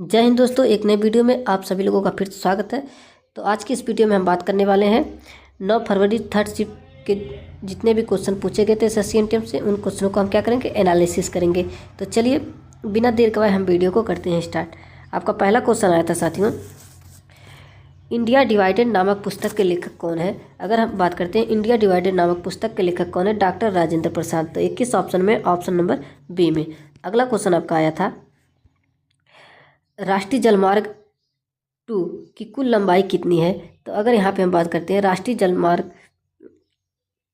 जय हिंद दोस्तों, एक नए वीडियो में आप सभी लोगों का फिर से स्वागत है। तो आज की इस वीडियो में हम बात करने वाले हैं 9 फरवरी थर्ड शिफ्ट के जितने भी क्वेश्चन पूछे गए थे SSC से, उन क्वेश्चनों को हम क्या करेंगे, एनालिसिस करेंगे। तो चलिए बिना देर के हम वीडियो को करते हैं स्टार्ट। आपका पहला क्वेश्चन आया था साथियों, इंडिया डिवाइडेड नामक पुस्तक के लेखक कौन है। अगर हम बात करते हैं इंडिया डिवाइडेड नामक पुस्तक के लेखक कौन है, डॉक्टर राजेंद्र प्रसाद। तो 21 ऑप्शन में ऑप्शन नंबर बी में। अगला क्वेश्चन आपका आया था, राष्ट्रीय जलमार्ग 2 की कुल लंबाई कितनी है। तो अगर यहाँ पे हम बात करते हैं राष्ट्रीय जलमार्ग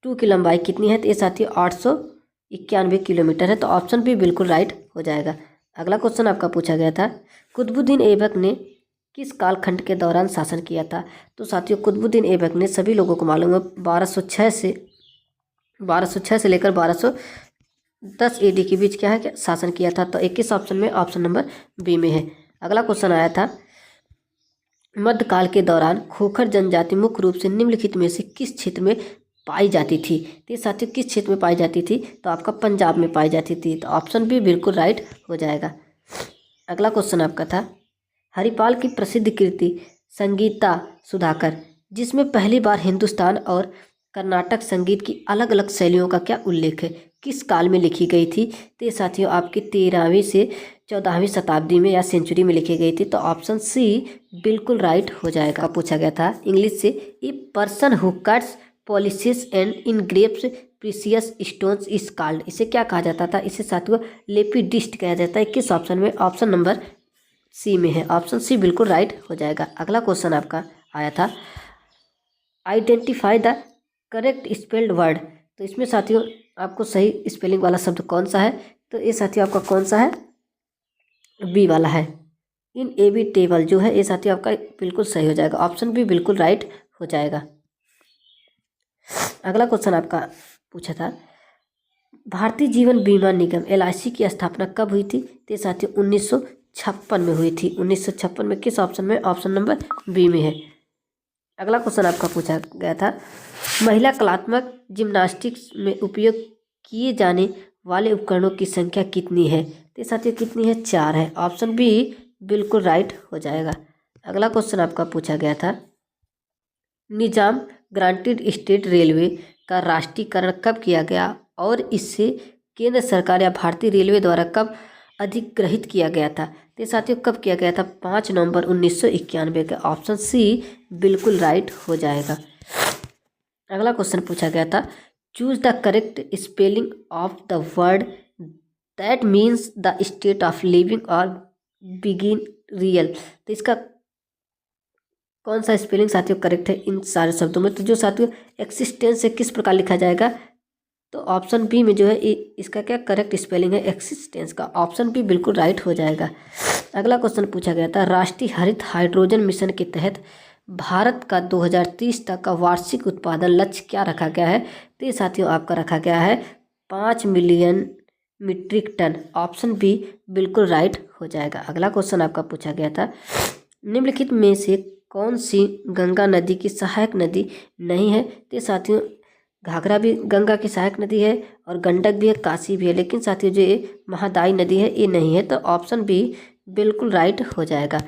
2 की लंबाई कितनी है, तो ये साथियों 891 किलोमीटर है। तो ऑप्शन भी बिल्कुल राइट हो जाएगा। अगला क्वेश्चन आपका पूछा गया था, कुतुबुद्दीन ऐबक ने किस कालखंड के दौरान शासन किया था। तो साथियों कुतुबुद्दीन ऐबक ने, सभी लोगों को मालूम है, 1206 से लेकर 1210 AD के बीच क्या है, क्या शासन किया था। तो 21 ऑप्शन में ऑप्शन नंबर बी में है। अगला क्वेश्चन आया था, मध्यकाल के दौरान खोखर जनजाति मुख्य रूप से निम्नलिखित में से किस क्षेत्र में पाई जाती थी। तो ये साथियों किस क्षेत्र में पाई जाती थी, तो आपका पंजाब में पाई जाती थी। तो ऑप्शन भी बिल्कुल राइट हो जाएगा। अगला क्वेश्चन आपका था, हरिपाल की प्रसिद्ध कृति संगीता सुधाकर, जिसमें पहली बार हिंदुस्तान और कर्नाटक संगीत की अलग अलग शैलियों का क्या उल्लेख है, किस काल में लिखी गई थी। तो ये साथियों आपकी 13वीं से 14वीं शताब्दी में या सेंचुरी में लिखी गई थी। तो ऑप्शन सी बिल्कुल राइट हो जाएगा। पूछा गया था इंग्लिश से, a person who cuts polishes and engraves precious stones is called. इसे क्या कहा जाता था, इसे साथियों लेपिडिस्ट कहा जाता है। किस ऑप्शन में, ऑप्शन नंबर सी में है। ऑप्शन सी बिल्कुल राइट हो जाएगा। अगला क्वेश्चन आपका आया था, identify the correct spelled word. तो इसमें साथियों आपको सही स्पेलिंग वाला शब्द कौन सा है, तो ये साथियों आपका कौन सा है, बी वाला है। इनएविटेबल जो है ये साथियों आपका बिल्कुल सही हो जाएगा। ऑप्शन भी बिल्कुल राइट हो जाएगा। अगला क्वेश्चन आपका पूछा था, भारतीय जीवन बीमा निगम LIC की स्थापना कब हुई थी। तो साथियों 1956 में हुई थी। 1956 में। किस ऑप्शन में, ऑप्शन नंबर बी में है। अगला क्वेश्चन आपका पूछा गया था, महिला कलात्मक जिम्नास्टिक्स में उपयोग किए जाने वाले उपकरणों की संख्या कितनी है। तो साथियों कितनी है, 4 है। ऑप्शन बी बिल्कुल राइट हो जाएगा। अगला क्वेश्चन आपका पूछा गया था, निजाम ग्रांटेड स्टेट रेलवे का राष्ट्रीयकरण कब किया गया और इससे केंद्र सरकार या भारतीय रेलवे द्वारा कब अधिग्रहित किया गया था। तो साथियों कब किया गया था, 5 नवंबर 1991 का। ऑप्शन सी बिल्कुल राइट हो जाएगा। अगला क्वेश्चन पूछा गया था, choose the correct spelling of the word that means the state of living और बिगिन रियल। तो इसका कौन सा स्पेलिंग साथियों करेक्ट है इन सारे शब्दों में। तो जो साथियों एक्सिस्टेंस है किस प्रकार लिखा जाएगा, तो ऑप्शन बी में जो है इसका क्या करेक्ट स्पेलिंग है, एक्सिस्टेंस का। ऑप्शन बी बिल्कुल राइट हो जाएगा। अगला क्वेश्चन पूछा गया था, राष्ट्रीय हरित हाइड्रोजन मिशन के तहत भारत का 2030 तक का वार्षिक उत्पादन लक्ष्य क्या रखा गया है। तो ये साथियों आपका रखा गया है 5 million metric ton. Option B बिल्कुल राइट हो जाएगा। अगला क्वेश्चन आपका पूछा गया था, निम्नलिखित में से कौन सी गंगा नदी की सहायक नदी नहीं है। तो साथियों घाघरा भी गंगा की सहायक नदी है और गंडक भी है, काशी भी है, लेकिन साथियों जो ये महादाई नदी है ये नहीं है। तो ऑप्शन बी बिल्कुल राइट हो जाएगा।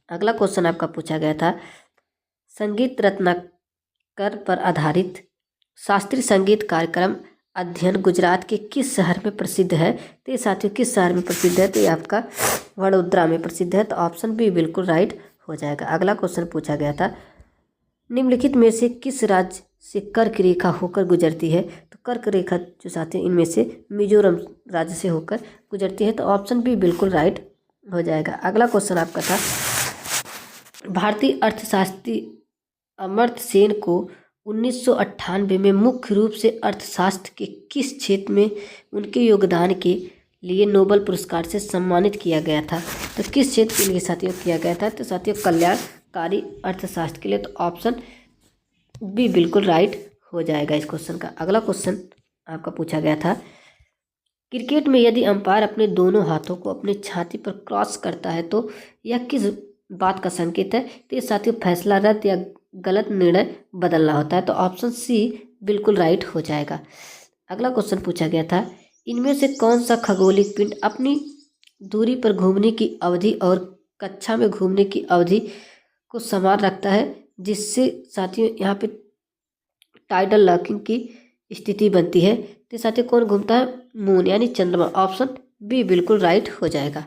अगला क्वेश्चन आपका पूछा गया था, संगीत रत्नाकर पर आधारित शास्त्रीय संगीत कार्यक्रम अध्ययन गुजरात के किस शहर में प्रसिद्ध है। तो ये साथियों किस शहर में प्रसिद्ध है, तो ये आपका वडोदरा में प्रसिद्ध है। तो ऑप्शन बी बिल्कुल राइट हो जाएगा। अगला क्वेश्चन पूछा गया था, निम्नलिखित में से किस राज्य से कर्क रेखा होकर गुजरती है। तो कर्क रेखा जो साथियों इनमें से मिजोरम राज्य से होकर गुजरती है। तो ऑप्शन बी बिल्कुल राइट हो जाएगा। अगला क्वेश्चन आपका था, भारतीय अर्थशास्त्री अमर्त्य सेन को 1998 में मुख्य रूप से अर्थशास्त्र के किस क्षेत्र में उनके योगदान के लिए नोबेल पुरस्कार से सम्मानित किया गया था। तो किस क्षेत्र के लिए साथियों किया गया था, तो साथियों कल्याणकारी अर्थशास्त्र के लिए। तो ऑप्शन बी बिल्कुल राइट हो जाएगा इस क्वेश्चन का। अगला क्वेश्चन आपका पूछा गया था, क्रिकेट में यदि अंपायर अपने दोनों हाथों को अपनी छाती पर क्रॉस करता है तो यह किस बात का संकेत है। तो ये साथियों फैसला रद्द या गलत निर्णय बदलना होता है। तो ऑप्शन सी बिल्कुल राइट हो जाएगा। अगला क्वेश्चन पूछा गया था, इनमें से कौन सा खगोलीय पिंड अपनी दूरी पर घूमने की अवधि और कक्षा में घूमने की अवधि को समान रखता है, जिससे साथियों यहाँ पे टाइडल लॉकिंग की स्थिति बनती है। तो साथियों कौन घूमता है? मून यानी चंद्रमा। ऑप्शन बी बिल्कुल राइट हो जाएगा।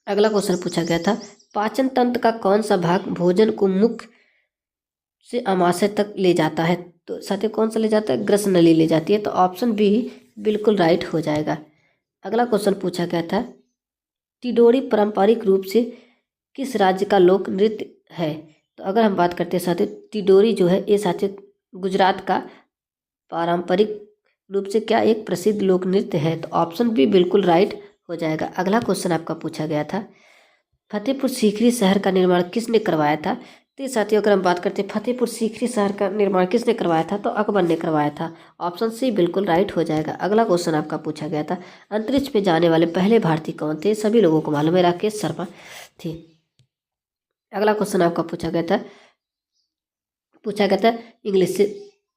अगला क्वेश्चन पूछा गया था, पाचन तंत्र का कौन सा भाग भोजन को मुख से अमाशय तक ले जाता है? तो साथियों कौन सा ले जाता है? ग्रसन नली ले जाती है। तो ऑप्शन बी बिल्कुल राइट हो जाएगा। अगला क्वेश्चन पूछा गया था, टिडोरी पारंपरिक रूप से किस राज्य का लोक नृत्य है? तो अगर हम बात करते हैं साथियों, टिडोरी जो है ये साथियों गुजरात का पारंपरिक रूप से क्या एक प्रसिद्ध लोक नृत्य है। तो ऑप्शन बी बिल्कुल राइट हो जाएगा। अगला क्वेश्चन आपका पूछा गया था, फतेहपुर सीकरी शहर का निर्माण किसने करवाया था? तो साथियों अगर हम बात करते हैं फतेहपुर सीकरी शहर का निर्माण किसने करवाया था? तो अकबर ने करवाया था। ऑप्शन सी बिल्कुल राइट हो जाएगा। अगला क्वेश्चन आपका पूछा गया था, अंतरिक्ष में जाने वाले पहले भारतीय कौन थे? सभी लोगों को मालूम है, राकेश शर्मा थे। अगला क्वेश्चन आपका पूछा गया था इंग्लिश से,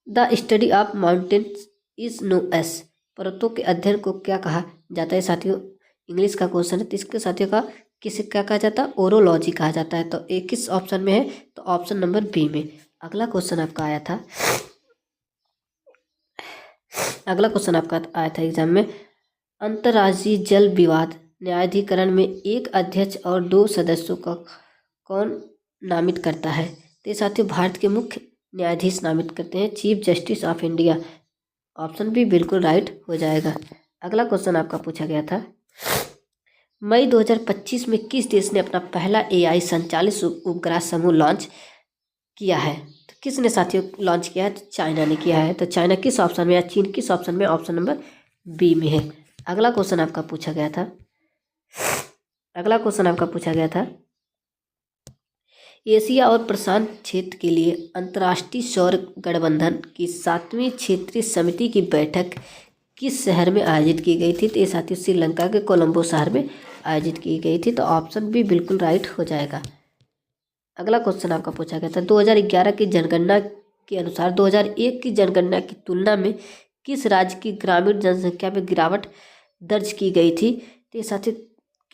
the study of mountains is known as, पर्वतों के अध्ययन को क्या कहा जाता है? साथियों इंग्लिश का क्वेश्चन है, तो इसके साथियों का किसे क्या कहा जाता है? ओरोलॉजी कहा जाता है। तो एक किस ऑप्शन में है? तो ऑप्शन नंबर बी में। अगला क्वेश्चन आपका आया था एग्जाम में, अंतर्राज्यीय जल विवाद न्यायाधिकरण में एक अध्यक्ष और 2 सदस्यों का कौन नामित करता है? तो साथियों भारत के मुख्य न्यायाधीश नामित करते हैं, chief justice of India. Option B बिल्कुल राइट हो जाएगा। अगला क्वेश्चन आपका पूछा गया था, मई 2025 में किस देश ने अपना पहला AI संचालित उपग्रह समूह लॉन्च किया है? तो किसने साथियों लॉन्च किया है? तो चाइना ने किया है। तो चाइना किस ऑप्शन में या चीन किस ऑप्शन में? ऑप्शन नंबर बी में है। अगला क्वेश्चन आपका पूछा गया था, एशिया और प्रशांत क्षेत्र के लिए अंतर्राष्ट्रीय सौर गठबंधन की 7वीं क्षेत्रीय समिति की बैठक किस शहर में आयोजित की गई थी? तो ये साथियों श्रीलंका के कोलंबो शहर में आयोजित की गई थी। तो ऑप्शन बी बिल्कुल राइट हो जाएगा। अगला क्वेश्चन आपका पूछा गया था, 2011 की जनगणना के अनुसार 2001 की जनगणना की तुलना में किस राज्य की ग्रामीण जनसंख्या में गिरावट दर्ज की गई थी? तो ये साथियों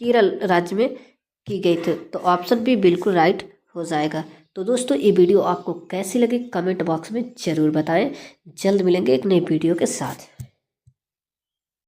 केरल राज्य में की गई थी। तो ऑप्शन बी बिल्कुल राइट हो जाएगा। तो दोस्तों ये वीडियो आपको कैसी लगी कमेंट बॉक्स में ज़रूर बताएं। जल्द मिलेंगे एक नई वीडियो के साथ।